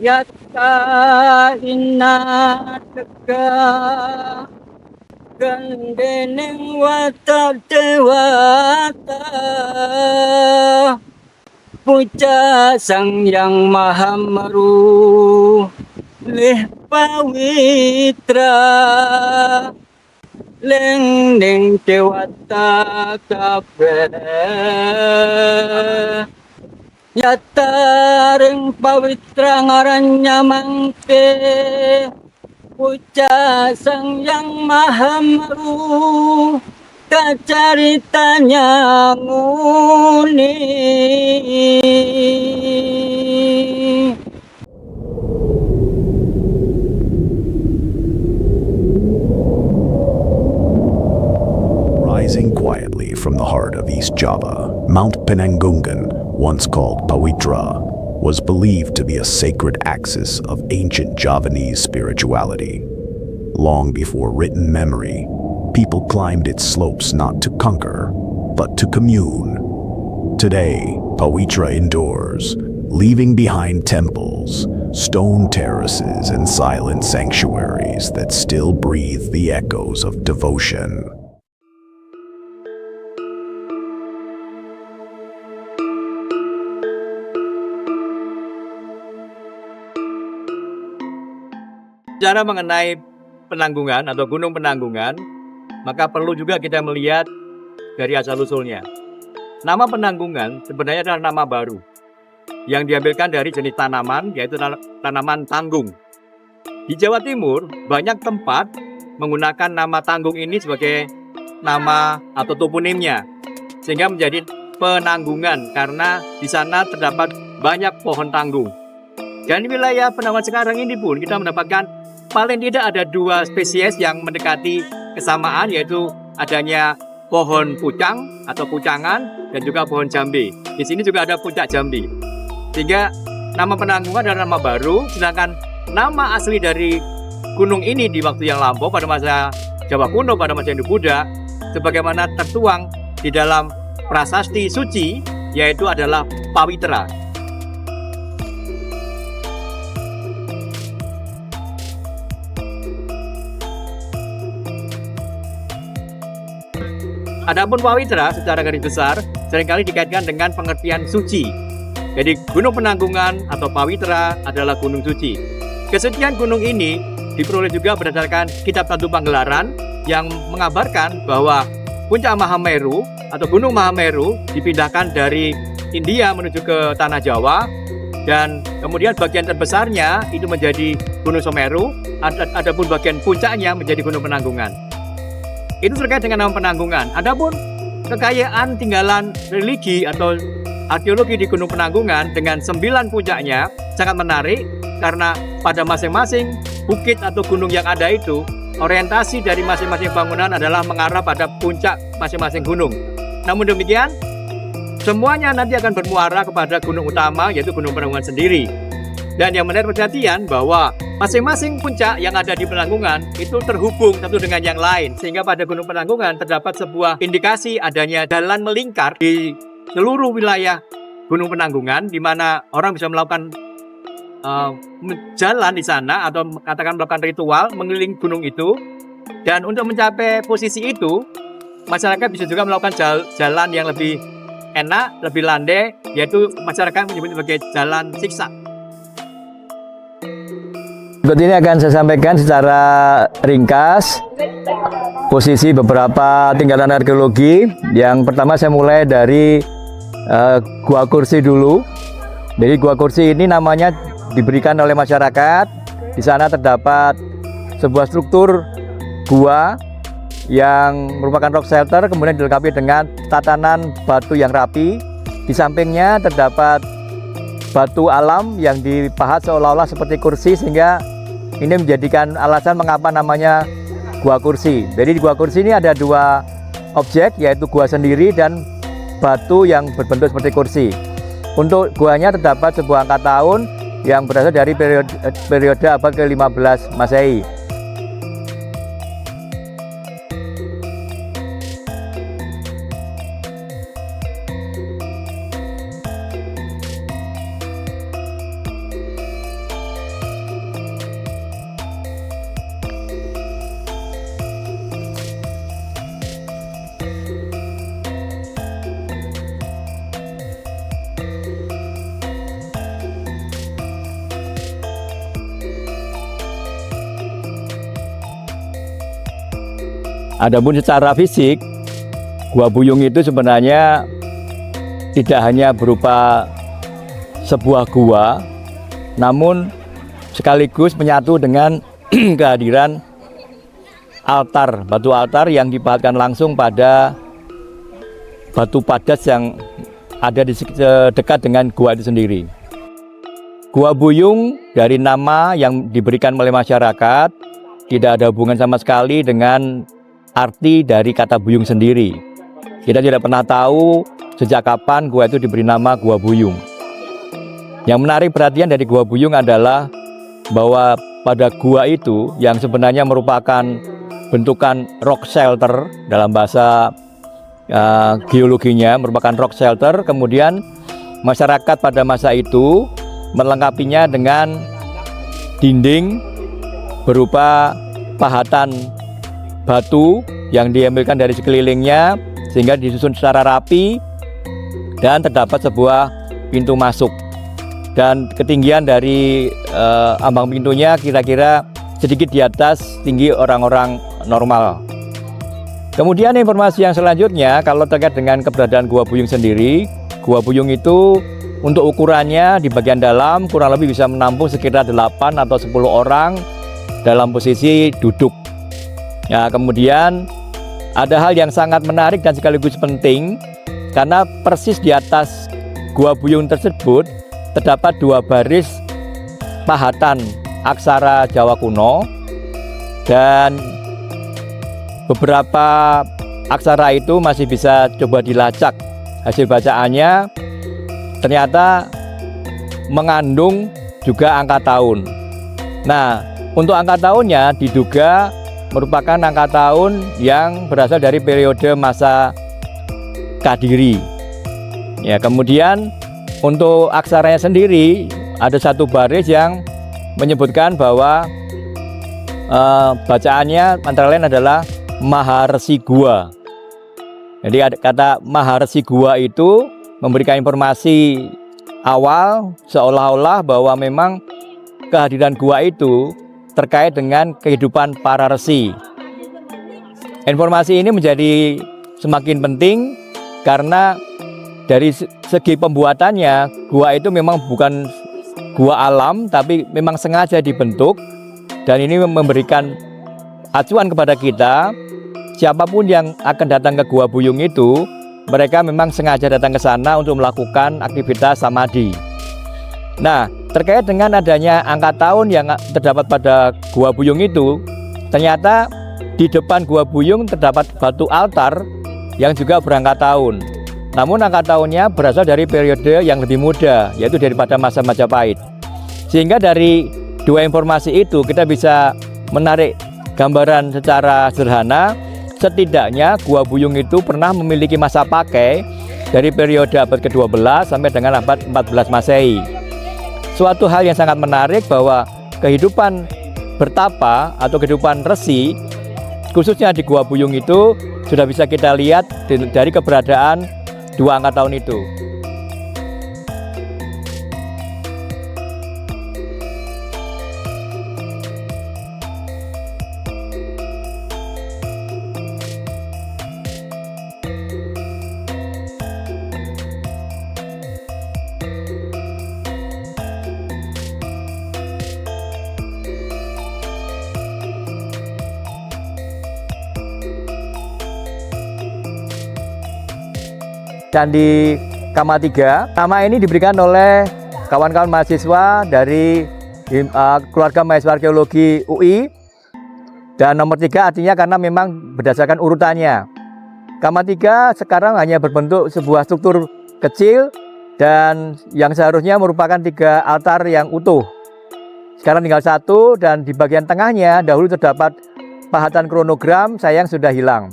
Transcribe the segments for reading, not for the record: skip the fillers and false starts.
yatta inataka gandeneng watak dewata puja sang yang maha meru leh pawitra leng neng dewata kabeh yatareng pawitra ngarannya mangke puja sang yang maha meru kacaritanya nguni. Rising quietly from the heart of East Java, Mount Penanggungan, once called Pawitra, was believed to be a sacred axis of ancient Javanese spirituality. Long before written memory, people climbed its slopes not to conquer, but to commune. Today, Pawitra endures, leaving behind temples, stone terraces, and silent sanctuaries that still breathe the echoes of devotion. Bicara mengenai Penanggungan atau Gunung Penanggungan, maka perlu juga kita melihat dari asal-usulnya. Nama Penanggungan sebenarnya adalah nama baru yang diambilkan dari jenis tanaman, yaitu tanaman tanggung. Di Jawa Timur, banyak tempat menggunakan nama tanggung ini sebagai nama atau toponimnya, sehingga menjadi Penanggungan karena di sana terdapat banyak pohon tanggung. Dan di wilayah Penanggungan sekarang ini pun kita mendapatkan paling tidak ada 2 spesies yang mendekati kesamaan, yaitu adanya pohon pucang atau pucangan dan juga pohon jambe. Di sini juga ada puncak jambe. Sehingga nama Penanggungan adalah nama baru, sedangkan nama asli dari gunung ini di waktu yang lampau pada masa Jawa kuno, pada masa Hindu Buddha, sebagaimana tertuang di dalam prasasti suci, yaitu adalah Pawitra. Adapun Pawitra secara garis besar seringkali dikaitkan dengan pengertian suci. Jadi Gunung Penanggungan atau Pawitra adalah gunung suci. Kesucian gunung ini diperoleh juga berdasarkan kitab Tantu Panggelaran yang mengabarkan bahwa puncak Mahameru atau Gunung Mahameru dipindahkan dari India menuju ke Tanah Jawa, dan kemudian bagian terbesarnya itu menjadi Gunung Semeru, adapun bagian puncaknya menjadi Gunung Penanggungan. Itu terkait dengan nama Penanggungan. Adapun kekayaan tinggalan religi atau arkeologi di Gunung Penanggungan dengan 9 puncaknya sangat menarik, karena pada masing-masing bukit atau gunung yang ada itu, orientasi dari masing-masing bangunan adalah mengarah pada puncak masing-masing gunung. Namun demikian, semuanya nanti akan bermuara kepada gunung utama, yaitu Gunung Penanggungan sendiri. Dan yang menarik perhatian bahwa masing-masing puncak yang ada di Penanggungan itu terhubung satu dengan yang lain, sehingga pada Gunung Penanggungan terdapat sebuah indikasi adanya jalan melingkar di seluruh wilayah Gunung Penanggungan, di mana orang bisa melakukan jalan di sana atau katakan melakukan ritual mengelilingi gunung itu. Dan untuk mencapai posisi itu, masyarakat bisa juga melakukan jalan yang lebih enak, lebih landai, yaitu masyarakat menyebut sebagai jalan siksa. Berikut ini akan saya sampaikan secara ringkas posisi beberapa tinggalan arkeologi. Yang pertama saya mulai dari Gua Kursi dulu. Jadi Gua Kursi ini namanya diberikan oleh masyarakat. Di sana terdapat sebuah struktur gua yang merupakan rock shelter, kemudian dilengkapi dengan tatanan batu yang rapi. Di sampingnya terdapat batu alam yang dipahat seolah-olah seperti kursi, sehingga ini menjadikan alasan mengapa namanya Gua Kursi. Jadi di Gua Kursi ini ada 2 objek, yaitu gua sendiri dan batu yang berbentuk seperti kursi. Untuk guanya terdapat sebuah angka tahun yang berasal dari periode abad ke-15 Masehi. Adapun secara fisik, Gua Buyung itu sebenarnya tidak hanya berupa sebuah gua, namun sekaligus menyatu dengan kehadiran altar, batu altar yang dipahatkan langsung pada batu padas yang ada di dekat dengan gua itu sendiri. Gua Buyung dari nama yang diberikan oleh masyarakat tidak ada hubungan sama sekali dengan arti dari kata buyung sendiri. Kita tidak pernah tahu sejak kapan gua itu diberi nama Gua Buyung. Yang menarik perhatian dari Gua Buyung adalah bahwa pada gua itu yang sebenarnya merupakan bentukan rock shelter dalam bahasa geologinya, merupakan rock shelter. Kemudian masyarakat pada masa itu melengkapinya dengan dinding berupa pahatan batu yang diambilkan dari sekelilingnya sehingga disusun secara rapi dan terdapat sebuah pintu masuk, dan ketinggian dari ambang pintunya kira-kira sedikit di atas tinggi orang-orang normal. Kemudian informasi yang selanjutnya kalau terkait dengan keberadaan Gua Buyung sendiri, Gua Buyung itu untuk ukurannya di bagian dalam kurang lebih bisa menampung sekitar 8 atau 10 orang dalam posisi duduk. Ya, kemudian ada hal yang sangat menarik dan sekaligus penting, karena persis di atas Gua Buyung tersebut terdapat 2 baris pahatan aksara Jawa kuno, dan beberapa aksara itu masih bisa coba dilacak hasil bacaannya, ternyata mengandung juga angka tahun. Nah, untuk angka tahunnya diduga merupakan angka tahun yang berasal dari periode masa Kadiri. Ya, kemudian untuk aksaranya sendiri ada 1 baris yang menyebutkan bahwa bacaannya antara lain adalah Maharesi Gua. Jadi kata Maharesi Gua itu memberikan informasi awal seolah-olah bahwa memang kehadiran gua itu terkait dengan kehidupan para resi. Informasi ini menjadi semakin penting karena dari segi pembuatannya, gua itu memang bukan gua alam, tapi memang sengaja dibentuk, dan ini memberikan acuan kepada kita, siapapun yang akan datang ke Gua Buyung itu, mereka memang sengaja datang ke sana untuk melakukan aktivitas samadhi. Nah, terkait dengan adanya angka tahun yang terdapat pada Gua Buyung itu, ternyata di depan Gua Buyung terdapat batu altar yang juga berangka tahun. Namun angka tahunnya berasal dari periode yang lebih muda, yaitu daripada masa Majapahit. Sehingga dari 2 informasi itu kita bisa menarik gambaran secara sederhana, setidaknya Gua Buyung itu pernah memiliki masa pakai dari periode abad ke-12 sampai dengan abad 14 Masehi. Suatu hal yang sangat menarik bahwa kehidupan bertapa atau kehidupan resi khususnya di Gua Buyung itu sudah bisa kita lihat dari keberadaan 2 angka tahun itu. Candi Kama3. Nama ini diberikan oleh kawan-kawan mahasiswa dari keluarga mahasiswa arkeologi UI. Dan nomor 3 artinya karena memang berdasarkan urutannya. Kama3 sekarang hanya berbentuk sebuah struktur kecil dan yang seharusnya merupakan 3 altar yang utuh. Sekarang tinggal 1, dan di bagian tengahnya dahulu terdapat pahatan kronogram, sayang sudah hilang.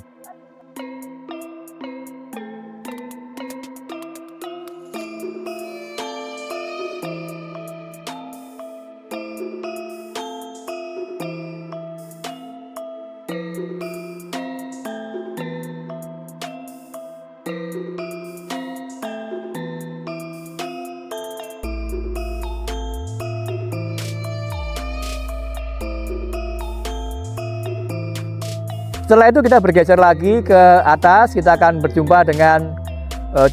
Setelah itu kita bergeser lagi ke atas, kita akan berjumpa dengan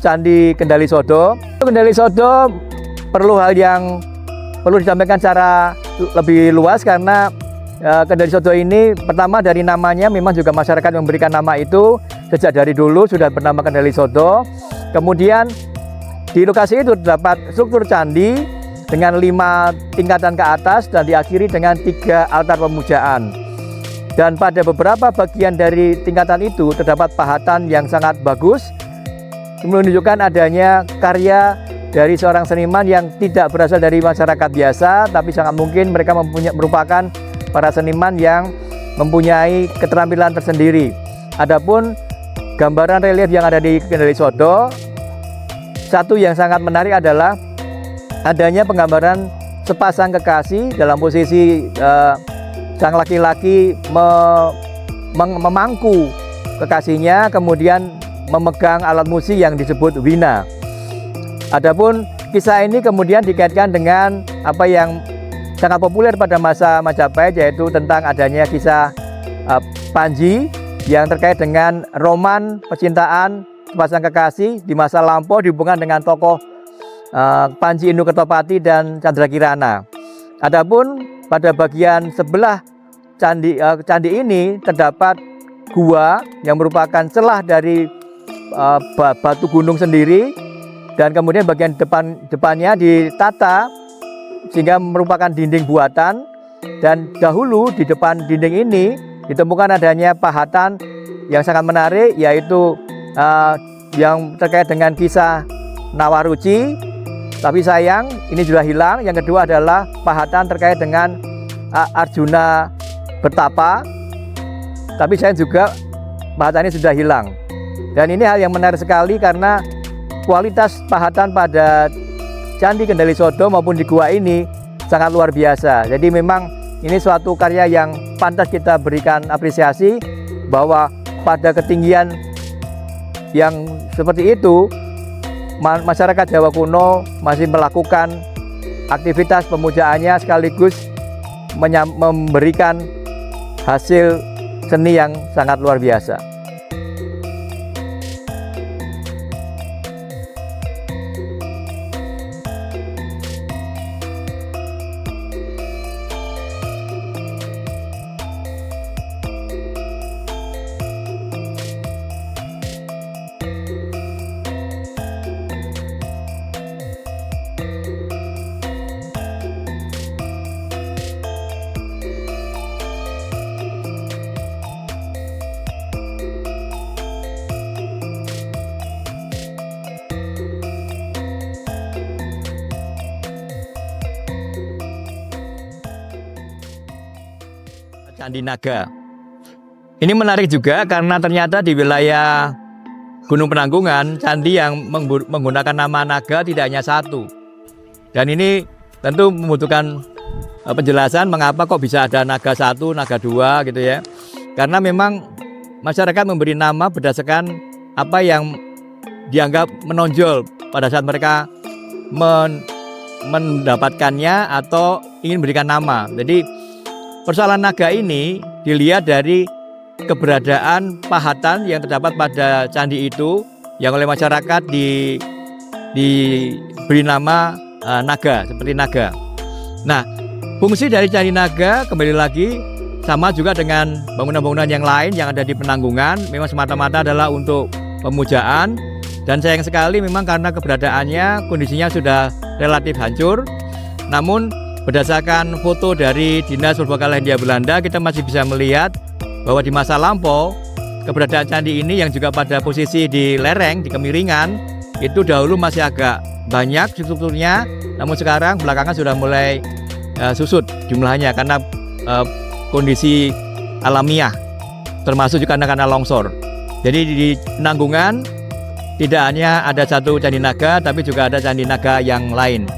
Candi Kendali Sodo. Kendali Sodo perlu hal yang perlu disampaikan secara lebih luas karena Kendali Sodo ini pertama dari namanya memang juga masyarakat memberikan nama itu sejak dari dulu sudah bernama Kendali Sodo. Kemudian di lokasi itu terdapat struktur candi dengan 5 tingkatan ke atas dan diakhiri dengan 3 altar pemujaan. Dan pada beberapa bagian dari tingkatan itu terdapat pahatan yang sangat bagus, menunjukkan adanya karya dari seorang seniman yang tidak berasal dari masyarakat biasa, tapi sangat mungkin mereka merupakan para seniman yang mempunyai keterampilan tersendiri. Adapun gambaran relief yang ada di Kendali Sodo, satu yang sangat menarik adalah adanya penggambaran sepasang kekasih dalam posisi sang laki-laki memangku kekasihnya, kemudian memegang alat musik yang disebut wina. Adapun kisah ini kemudian dikaitkan dengan apa yang sangat populer pada masa Majapahit, yaitu tentang adanya kisah Panji yang terkait dengan roman percintaan sepasang kekasih di masa lampau dihubungkan dengan tokoh Panji Induk Kertopati dan Candra Kirana. Adapun pada bagian sebelah candi ini terdapat gua yang merupakan celah dari batu gunung sendiri, dan kemudian bagian depannya ditata sehingga merupakan dinding buatan, dan dahulu di depan dinding ini ditemukan adanya pahatan yang sangat menarik, yaitu yang terkait dengan kisah Nawaruci, tapi sayang ini sudah hilang. Yang kedua adalah pahatan terkait dengan Arjuna bertapa, tapi sayang juga pahatannya sudah hilang. Dan ini hal yang menarik sekali karena kualitas pahatan pada Candi Kendali Sodo maupun di gua ini sangat luar biasa. Jadi memang ini suatu karya yang pantas kita berikan apresiasi, bahwa pada ketinggian yang seperti itu masyarakat Jawa kuno masih melakukan aktivitas pemujaannya sekaligus memberikan hasil seni yang sangat luar biasa. Candi Naga. Ini menarik juga karena ternyata di wilayah Gunung Penanggungan, candi yang menggunakan nama naga tidak hanya satu. Dan ini tentu membutuhkan penjelasan mengapa kok bisa ada naga satu, naga dua gitu ya. Karena memang masyarakat memberi nama berdasarkan apa yang dianggap menonjol pada saat mereka mendapatkannya atau ingin berikan nama. Jadi persoalan naga ini dilihat dari keberadaan pahatan yang terdapat pada candi itu yang oleh masyarakat diberi nama naga, seperti naga. Nah, fungsi dari Candi Naga kembali lagi sama juga dengan bangunan-bangunan yang lain yang ada di Penanggungan, memang semata-mata adalah untuk pemujaan, dan sayang sekali memang karena keberadaannya kondisinya sudah relatif hancur. Namun berdasarkan foto dari Dinas Purbakala Hindia Belanda, kita masih bisa melihat bahwa di masa lampau keberadaan candi ini yang juga pada posisi di lereng, di kemiringan, itu dahulu masih agak banyak strukturnya, namun sekarang belakangan sudah mulai susut jumlahnya karena kondisi alamiah, termasuk juga karena longsor. Jadi di Penanggungan tidak hanya ada satu Candi Naga, tapi juga ada Candi Naga yang lain.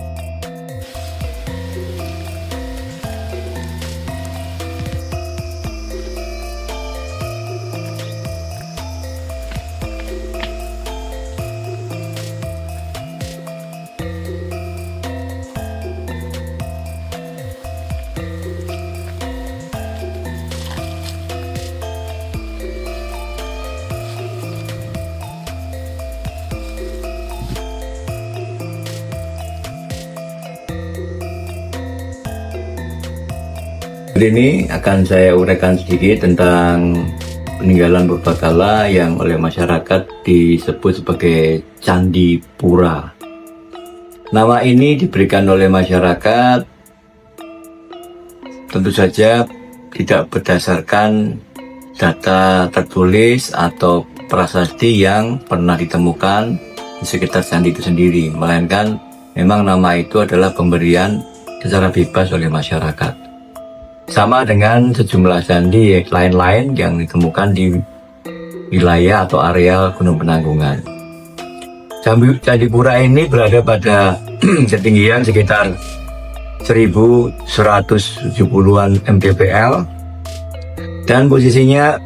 Hari ini akan saya uraikan sedikit tentang peninggalan purbakala yang oleh masyarakat disebut sebagai Candi Pura. Nama ini diberikan oleh masyarakat tentu saja tidak berdasarkan data tertulis atau prasasti yang pernah ditemukan di sekitar candi itu sendiri, melainkan memang nama itu adalah pemberian secara bebas oleh masyarakat. Sama dengan sejumlah candi lain-lain yang ditemukan di wilayah atau areal Gunung Penanggungan. Candi Pura ini berada pada ketinggian sekitar 1170-an mdpl dan posisinya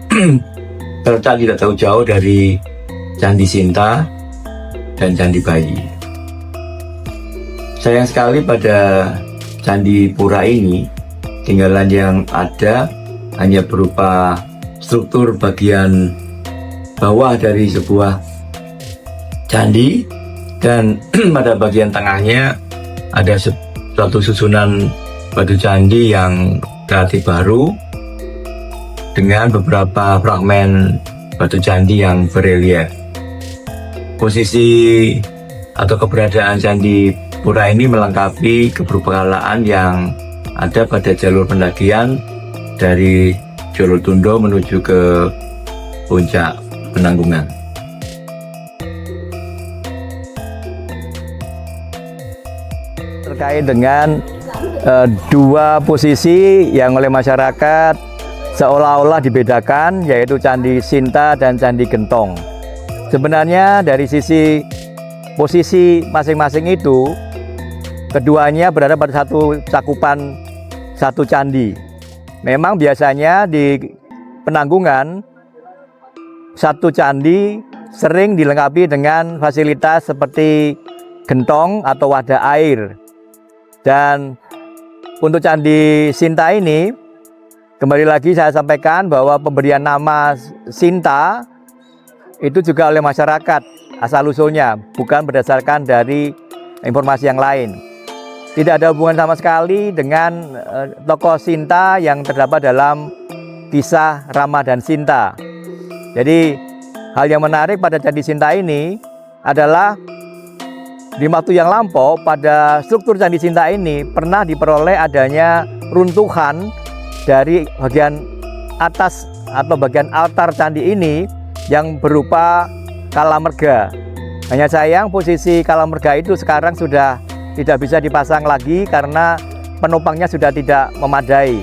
terletak tidak terlalu jauh dari Candi Sinta dan Candi Bayi. Sayang sekali pada Candi Pura ini tinggalan yang ada hanya berupa struktur bagian bawah dari sebuah candi, dan pada bagian tengahnya ada suatu susunan batu candi yang relatif baru dengan beberapa fragmen batu candi yang berelief. Posisi atau keberadaan Candi Pura ini melengkapi keberbekalaan yang ada pada jalur pendakian dari Jolotundo menuju ke puncak Penanggungan. Terkait dengan dua posisi yang oleh masyarakat seolah-olah dibedakan, yaitu Candi Sinta dan Candi Gentong. Sebenarnya dari sisi posisi masing-masing itu, keduanya berada pada satu cakupan satu candi. Memang biasanya di Penanggungan satu candi sering dilengkapi dengan fasilitas seperti gentong atau wadah air. Dan untuk Candi Sinta ini, kembali lagi saya sampaikan bahwa pemberian nama Sinta itu juga oleh masyarakat asal-usulnya, bukan berdasarkan dari informasi yang lain. Tidak ada hubungan sama sekali dengan tokoh Sinta yang terdapat dalam kisah Rama dan Sinta. Jadi hal yang menarik pada Candi Sinta ini adalah di waktu yang lampau pada struktur Candi Sinta ini pernah diperoleh adanya runtuhan dari bagian atas atau bagian altar candi ini yang berupa kalamerga. Hanya sayang posisi kalamerga itu sekarang sudah tidak bisa dipasang lagi karena penopangnya sudah tidak memadai.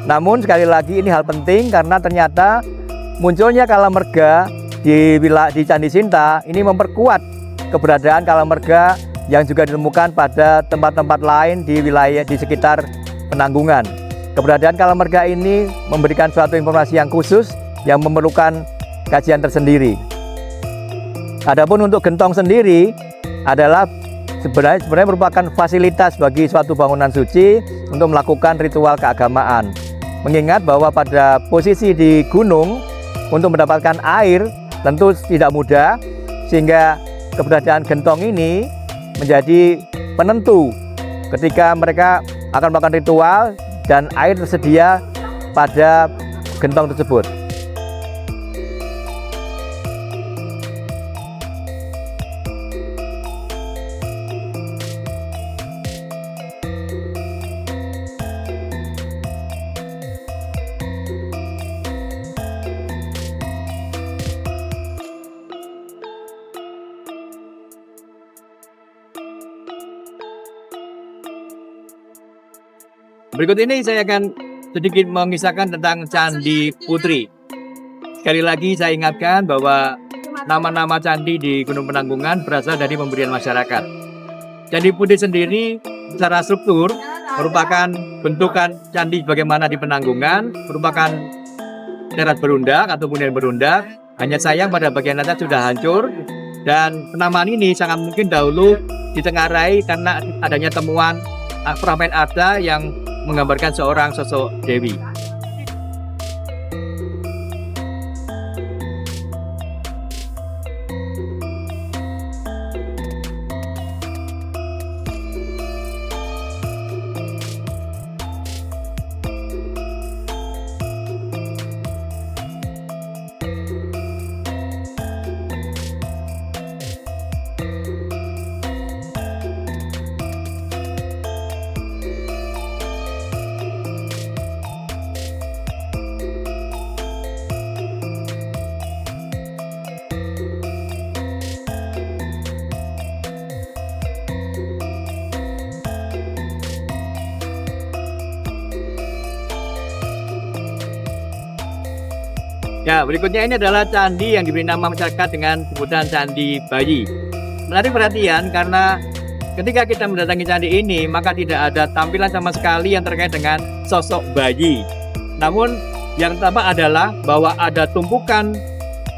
Namun sekali lagi ini hal penting karena ternyata munculnya kalamerga di Candi Sinta ini memperkuat keberadaan kalamerga yang juga ditemukan pada tempat-tempat lain di wilayah di sekitar Penanggungan. Keberadaan kalamerga ini memberikan suatu informasi yang khusus yang memerlukan kajian tersendiri. Adapun untuk gentong sendiri adalah sebenarnya merupakan fasilitas bagi suatu bangunan suci untuk melakukan ritual keagamaan. Mengingat bahwa pada posisi di gunung untuk mendapatkan air tentu tidak mudah, sehingga keberadaan gentong ini menjadi penentu ketika mereka akan melakukan ritual dan air tersedia pada gentong tersebut. Berikut ini saya akan sedikit mengisahkan tentang Candi Putri. Sekali lagi saya ingatkan bahwa nama-nama candi di Gunung Penanggungan berasal dari pemberian masyarakat. Candi Putri sendiri secara struktur merupakan bentukan candi bagaimana di Penanggungan, merupakan darat berundak atau hunian berundak. Hanya sayang pada bagian atas sudah hancur, dan penamaan ini sangat mungkin dahulu ditengarai karena adanya temuan fragmen arca yang menggambarkan seorang sosok dewi. Ya, berikutnya ini adalah candi yang diberi nama masyarakat dengan sebutan Candi Bayi. Menarik perhatian karena ketika kita mendatangi candi ini, maka tidak ada tampilan sama sekali yang terkait dengan sosok bayi. Namun yang tampak adalah bahwa ada tumpukan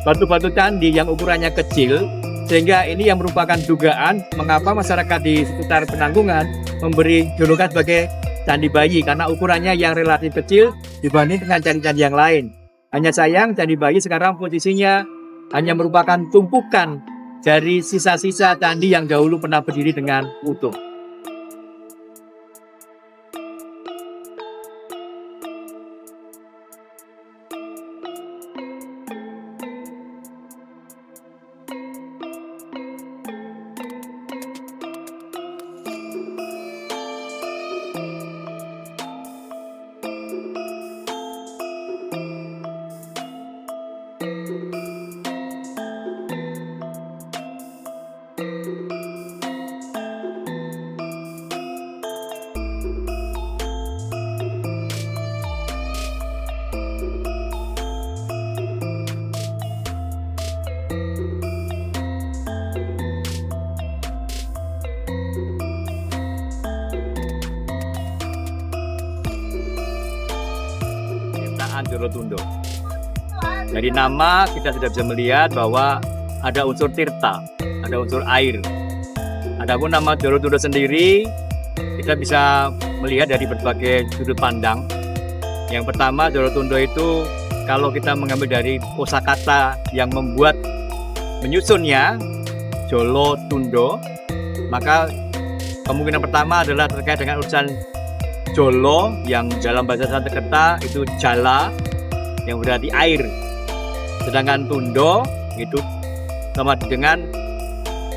batu-batu candi yang ukurannya kecil, sehingga ini yang merupakan dugaan mengapa masyarakat di sekitar Penanggungan memberi julukan sebagai Candi Bayi karena ukurannya yang relatif kecil dibanding dengan candi-candi yang lain. Hanya sayang Candi Bayi sekarang posisinya hanya merupakan tumpukan dari sisa-sisa candi yang dahulu pernah berdiri dengan utuh. Jolotundo. Dari nama kita sudah bisa melihat bahwa ada unsur tirta, ada unsur air. Adapun nama Jolotundo sendiri kita bisa melihat dari berbagai sudut pandang. Yang pertama, Jolotundo itu kalau kita mengambil dari kosakata yang membuat menyusunnya Jolotundo, maka kemungkinan pertama adalah terkait dengan urusan Jolo yang dalam bahasa Sanskerta itu jala yang berarti air, sedangkan tundo itu sama dengan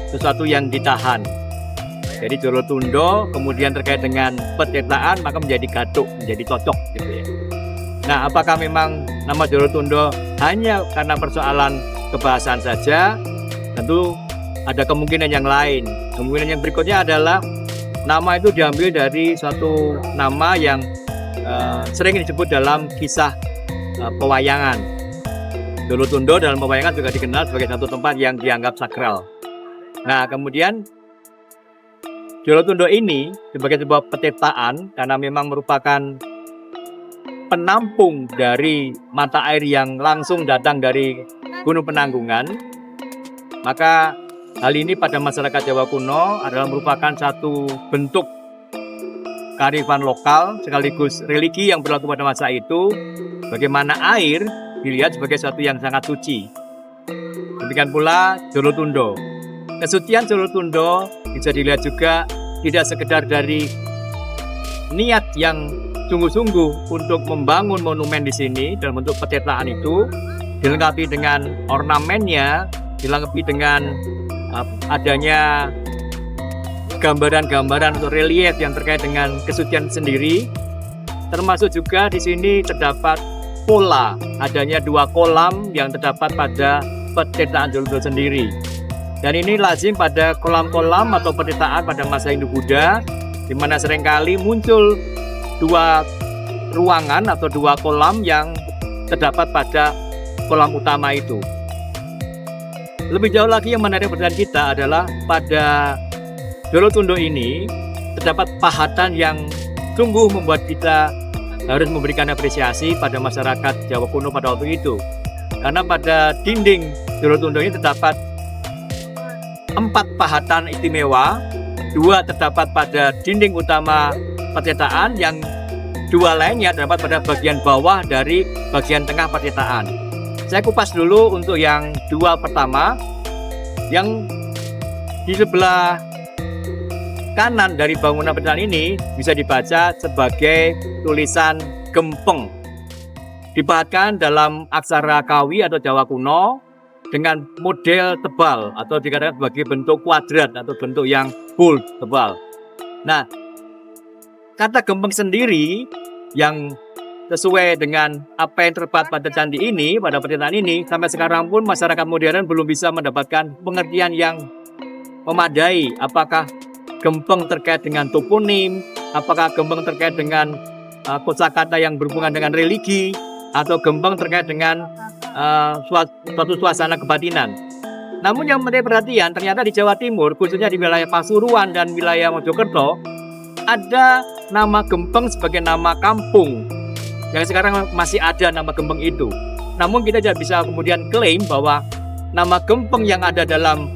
sesuatu yang ditahan. Jadi Jolotundo kemudian terkait dengan petirtaan maka menjadi gatuk, menjadi cocok gitu ya. Nah, apakah memang nama Jolotundo hanya karena persoalan kebahasaan saja? Tentu ada kemungkinan yang lain. Kemungkinan yang berikutnya adalah nama itu diambil dari suatu nama yang sering disebut dalam kisah pewayangan. Jolotundo dalam pewayangan juga dikenal sebagai satu tempat yang dianggap sakral. Nah, kemudian Jolotundo ini sebagai sebuah petirtaan karena memang merupakan penampung dari mata air yang langsung datang dari Gunung Penanggungan, maka hal ini pada masyarakat Jawa kuno adalah merupakan satu bentuk kearifan lokal sekaligus religi yang berlaku pada masa itu, bagaimana air dilihat sebagai sesuatu yang sangat suci. Demikian pula Jolotundo. Kesucian Jolotundo bisa dilihat juga tidak sekedar dari niat yang sungguh-sungguh untuk membangun monumen di sini dalam bentuk petirtaan itu, dilengkapi dengan ornamennya, dilengkapi dengan adanya gambaran-gambaran atau relief yang terkait dengan kesucian sendiri. Termasuk juga di sini terdapat pola, adanya 2 kolam yang terdapat pada petirtaan Jolotundo sendiri. Dan ini lazim pada kolam-kolam atau petirtaan pada masa Hindu-Buddha, di mana seringkali muncul 2 ruangan atau 2 kolam yang terdapat pada kolam utama itu. Lebih jauh lagi yang menarik perhatian kita adalah pada Jolotundo ini terdapat pahatan yang sungguh membuat kita harus memberikan apresiasi pada masyarakat Jawa kuno pada waktu itu. Karena pada dinding Jolotundo ini terdapat 4 pahatan istimewa, 2 terdapat pada dinding utama petirtaan, yang 2 lainnya terdapat pada bagian bawah dari bagian tengah petirtaan. Saya kupas dulu untuk yang 2 pertama, yang di sebelah kanan dari bangunan petirtaan ini bisa dibaca sebagai tulisan gempeng. Dipahatkan dalam aksara Kawi atau Jawa kuno dengan model tebal atau dikatakan sebagai bentuk kuadrat atau bentuk yang bold, tebal. Nah, kata gempeng sendiri yang sesuai dengan apa yang terdapat pada candi ini, pada petirtaan ini, sampai sekarang pun masyarakat modern belum bisa mendapatkan pengertian yang memadai. Apakah gempeng terkait dengan toponim, apakah gempeng terkait dengan kosakata yang berhubungan dengan religi, atau gempeng terkait dengan suatu suasana kebatinan. Namun yang menjadi perhatian, ternyata di Jawa Timur, khususnya di wilayah Pasuruan dan wilayah Mojokerto, ada nama Gempeng sebagai nama kampung. Yang sekarang masih ada nama Gempeng itu. Namun kita tidak bisa kemudian klaim bahwa nama Gempeng yang ada dalam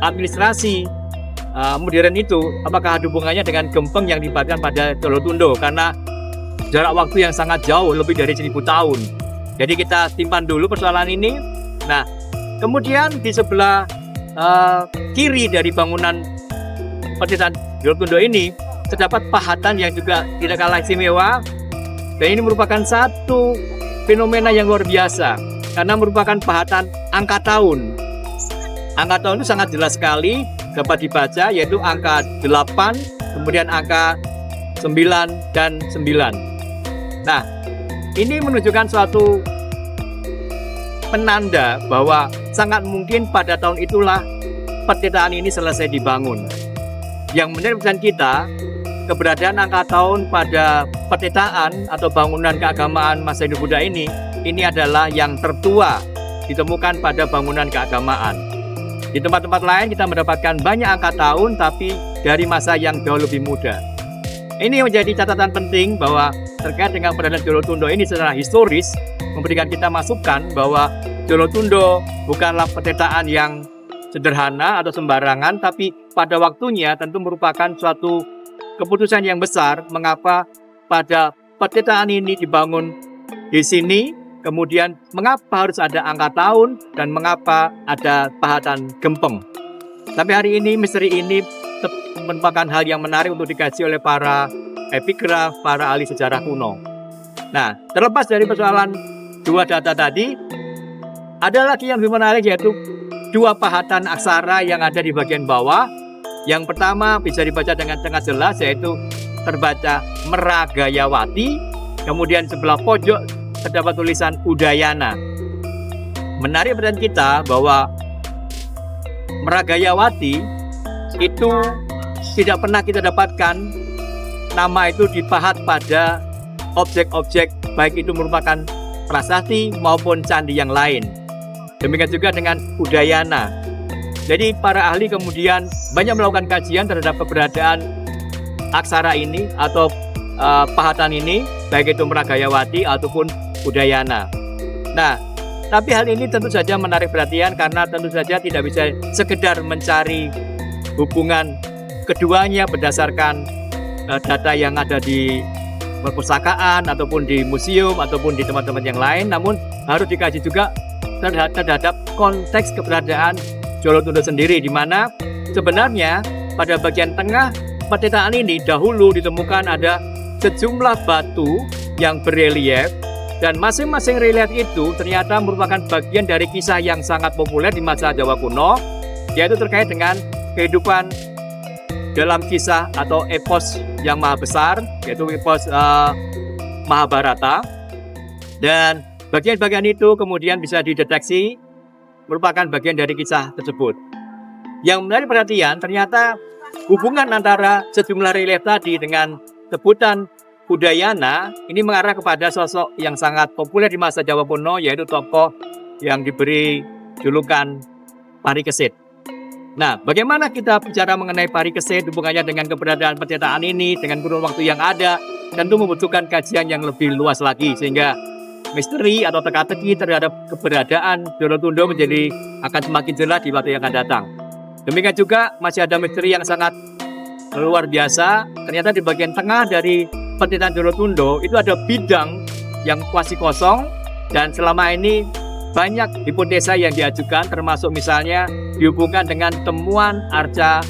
administrasi modern itu apakah ada hubungannya dengan Gempeng yang dibatkan pada Jolotundo, karena jarak waktu yang sangat jauh, lebih dari 1000 tahun. Jadi kita simpan dulu persoalan ini. Nah, kemudian di sebelah kiri dari bangunan Pertitaan Jolotundo ini terdapat pahatan yang juga tidak kalah istimewa, dan ini merupakan satu fenomena yang luar biasa karena merupakan pahatan angka tahun. Angka tahun itu sangat jelas sekali dapat dibaca, yaitu angka 8, kemudian angka 9 dan 9. Nah, ini menunjukkan suatu penanda bahwa sangat mungkin pada tahun itulah pertitaan ini selesai dibangun. Yang menjadi perhatian kita, keberadaan angka tahun pada pertitaan atau bangunan keagamaan masa Hindu Buddha ini adalah yang tertua ditemukan pada bangunan keagamaan. Di tempat-tempat lain kita mendapatkan banyak angka tahun, tapi dari masa yang jauh lebih muda. Ini menjadi catatan penting bahwa terkait dengan keberadaan Jolotundo ini secara historis, memberikan kita masukan bahwa Jolotundo bukanlah pertitaan yang sederhana atau sembarangan, tapi pada waktunya tentu merupakan suatu keputusan yang besar mengapa pada pertitaan ini dibangun di sini, kemudian mengapa harus ada angka tahun dan mengapa ada pahatan Gempeng. Sampai hari ini misteri ini merupakan hal yang menarik untuk dikaji oleh para epigraf, para ahli sejarah kuno. Nah, terlepas dari persoalan dua data tadi, ada lagi yang lebih menarik, yaitu dua pahatan aksara yang ada di bagian bawah. Yang pertama bisa dibaca dengan sangat jelas, yaitu terbaca Meragayawati, kemudian sebelah pojok terdapat tulisan Udayana. Menarik perhatian kita bahwa Meragayawati itu tidak pernah kita dapatkan nama itu dipahat pada objek-objek, baik itu merupakan prasasti maupun candi yang lain. Demikian juga dengan Udayana. Jadi para ahli kemudian banyak melakukan kajian terhadap keberadaan aksara ini atau pahatan ini, baik itu Meragayawati ataupun Udayana. Nah, tapi hal ini tentu saja menarik perhatian karena tentu saja tidak bisa sekedar mencari hubungan keduanya berdasarkan data yang ada di perpustakaan ataupun di museum ataupun di tempat-tempat yang lain, namun harus dikaji juga terhadap konteks keberadaan Jolotundo sendiri, di mana sebenarnya pada bagian tengah pertitaan ini dahulu ditemukan ada sejumlah batu yang berelief, dan masing-masing relief itu ternyata merupakan bagian dari kisah yang sangat populer di masa Jawa kuno, yaitu terkait dengan kehidupan dalam kisah atau epos yang maha besar, yaitu epos Mahabharata. Dan bagian-bagian itu kemudian bisa dideteksi merupakan bagian dari kisah tersebut. Yang menarik perhatian, ternyata hubungan antara sejumlah relief tadi dengan sebutan Udayana ini mengarah kepada sosok yang sangat populer di masa Jawa kuno, yaitu tokoh yang diberi julukan Parikesit. Nah, bagaimana kita bicara mengenai Parikesit, hubungannya dengan keberadaan pertitaan ini, dengan kurun waktu yang ada, tentu membutuhkan kajian yang lebih luas lagi, sehingga misteri atau teka-teki terhadap keberadaan Jolotundo akan semakin jelas di waktu yang akan datang. Demikian juga masih ada misteri yang sangat luar biasa. Ternyata di bagian tengah dari pertitaan Jolotundo itu ada bidang yang kuasi kosong, dan selama ini banyak hipotesa yang diajukan, termasuk misalnya dihubungkan dengan temuan arca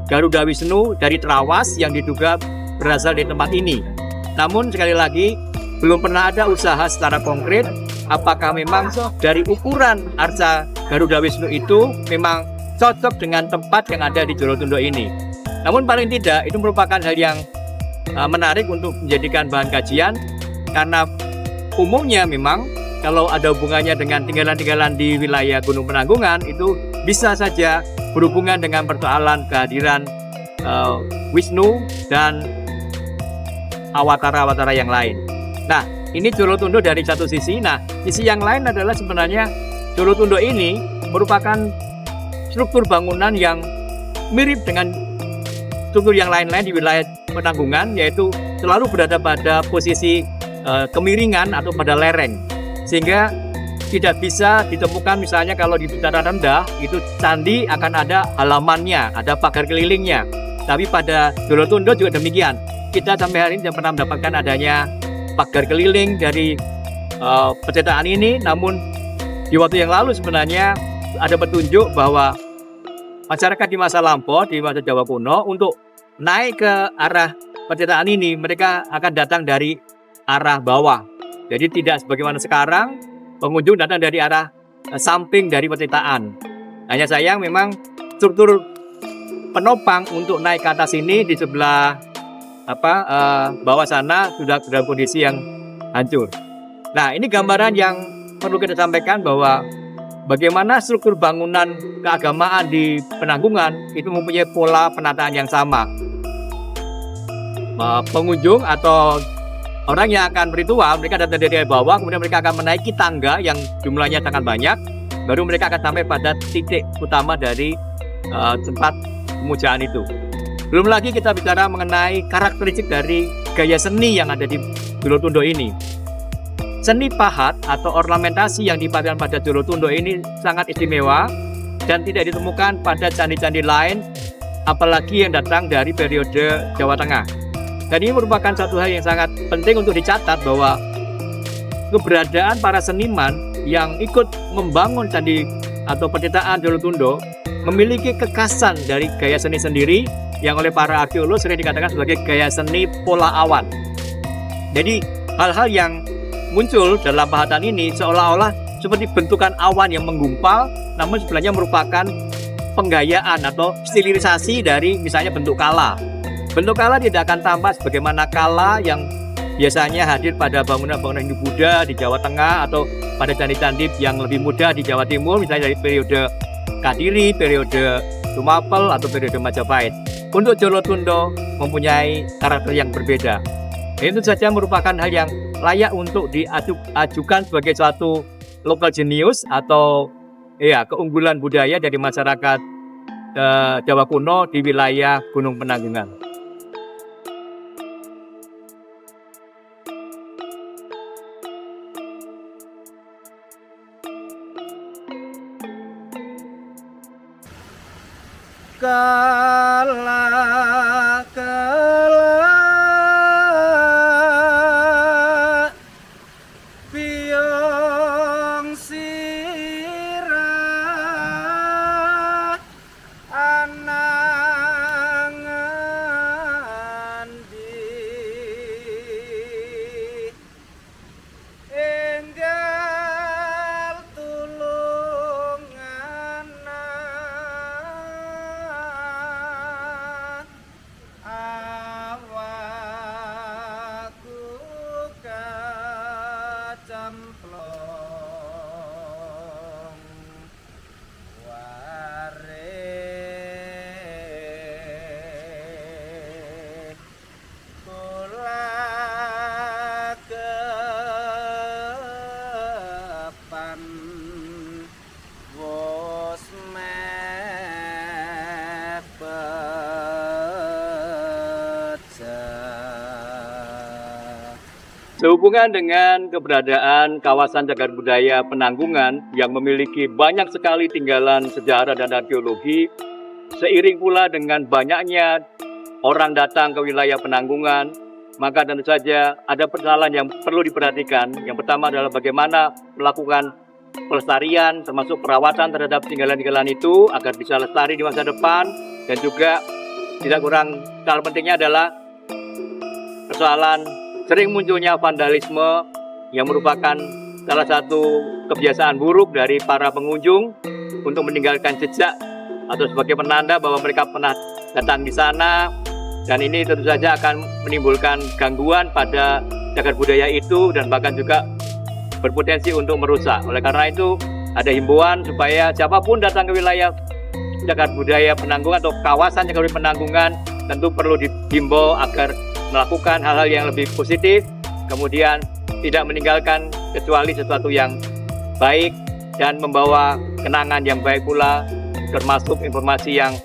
Garuda Wisnu dari Trawas yang diduga berasal dari tempat ini. Namun sekali lagi belum pernah ada usaha secara konkret apakah memang dari ukuran arca Garuda Wisnu itu memang cocok dengan tempat yang ada di Jolotundo ini. Namun paling tidak itu merupakan hal yang menarik untuk menjadikan bahan kajian, karena umumnya memang kalau ada hubungannya dengan tinggalan-tinggalan di wilayah Gunung Penanggungan itu bisa saja berhubungan dengan persoalan kehadiran Wisnu dan awatara-awatara yang lain. Nah, ini Jolotundo dari satu sisi. Nah, sisi yang lain adalah sebenarnya Jolotundo ini merupakan struktur bangunan yang mirip dengan struktur yang lain-lain di wilayah Penanggungan, yaitu selalu berada pada posisi kemiringan atau pada lereng, sehingga tidak bisa ditemukan misalnya kalau di dataran rendah itu candi akan ada halamannya, ada pagar kelilingnya. Tapi pada Jolotundo juga demikian. Kita sampai hari ini tidak pernah mendapatkan adanya pagar keliling dari pencetakan ini. Namun di waktu yang lalu sebenarnya ada petunjuk bahwa masyarakat di masa lampau, di masa Jawa kuno, untuk naik ke arah pencetakan ini, mereka akan datang dari arah bawah. Jadi tidak sebagaimana sekarang, pengunjung datang dari arah samping dari pencetakan. Hanya sayang memang struktur penopang untuk naik ke atas ini di sebelah bawah sana sudah dalam kondisi yang hancur. Nah, ini gambaran yang perlu kita sampaikan bahwa bagaimana struktur bangunan keagamaan di Penanggungan itu mempunyai pola penataan yang sama. Pengunjung atau orang yang akan berritual, mereka datang dari bawah, kemudian mereka akan menaiki tangga yang jumlahnya sangat banyak, baru mereka akan sampai pada titik utama dari tempat pemujaan itu. Belum lagi kita bicara mengenai karakteristik dari gaya seni yang ada di Jolotundo ini. Seni pahat atau ornamentasi yang dipamerkan pada Jolotundo ini sangat istimewa dan tidak ditemukan pada candi-candi lain, apalagi yang datang dari periode Jawa Tengah. Dan ini merupakan satu hal yang sangat penting untuk dicatat bahwa keberadaan para seniman yang ikut membangun candi atau penciptaan Jolotundo memiliki kekhasan dari gaya seni sendiri yang oleh para arkeolog sering dikatakan sebagai gaya seni pola awan. Jadi hal-hal yang muncul dalam pahatan ini seolah-olah seperti bentukan awan yang menggumpal, namun sebenarnya merupakan penggayaan atau stilisasi dari misalnya bentuk kala. Bentuk kala tidak akan tampak sebagaimana kala yang biasanya hadir pada bangunan-bangunan Hindu Buddha di Jawa Tengah atau pada candi-candi yang lebih muda di Jawa Timur, misalnya dari periode Kadiri, periode Tumapel atau periode Majapahit. Untuk Jolotundo mempunyai karakter yang berbeda. Itu saja merupakan hal yang layak untuk diajukan sebagai suatu local genius atau keunggulan budaya dari masyarakat Jawa kuno di wilayah Gunung Penanggungan. Kala biong sirah anangan di enggal tulungan awakku kacemplung ware kula kepan wos mepecah. Sehubungan dengan keberadaan kawasan cagar budaya Penanggungan yang memiliki banyak sekali tinggalan sejarah dan arkeologi, seiring pula dengan banyaknya orang datang ke wilayah Penanggungan, maka tentu saja ada persoalan yang perlu diperhatikan. Yang pertama adalah bagaimana melakukan pelestarian termasuk perawatan terhadap tinggalan-tinggalan itu agar bisa lestari di masa depan, dan juga tidak kurang hal pentingnya adalah persoalan sering munculnya vandalisme yang merupakan salah satu kebiasaan buruk dari para pengunjung untuk meninggalkan jejak atau sebagai penanda bahwa mereka pernah datang di sana, dan ini tentu saja akan menimbulkan gangguan pada cagar budaya itu dan bahkan juga berpotensi untuk merusak. Oleh karena itu ada himbauan supaya siapapun datang ke wilayah cagar budaya Penanggungan atau kawasan cagar budaya Penanggungan tentu perlu dihimbau agar melakukan hal-hal yang lebih positif, kemudian tidak meninggalkan kecuali sesuatu yang baik dan membawa kenangan yang baik pula, termasuk informasi yang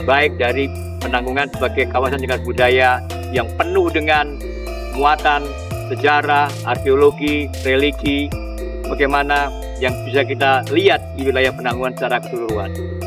baik dari Penanggungan sebagai kawasan cagar budaya yang penuh dengan muatan sejarah, arkeologi, religi, bagaimana yang bisa kita lihat di wilayah Penanggungan secara keseluruhan.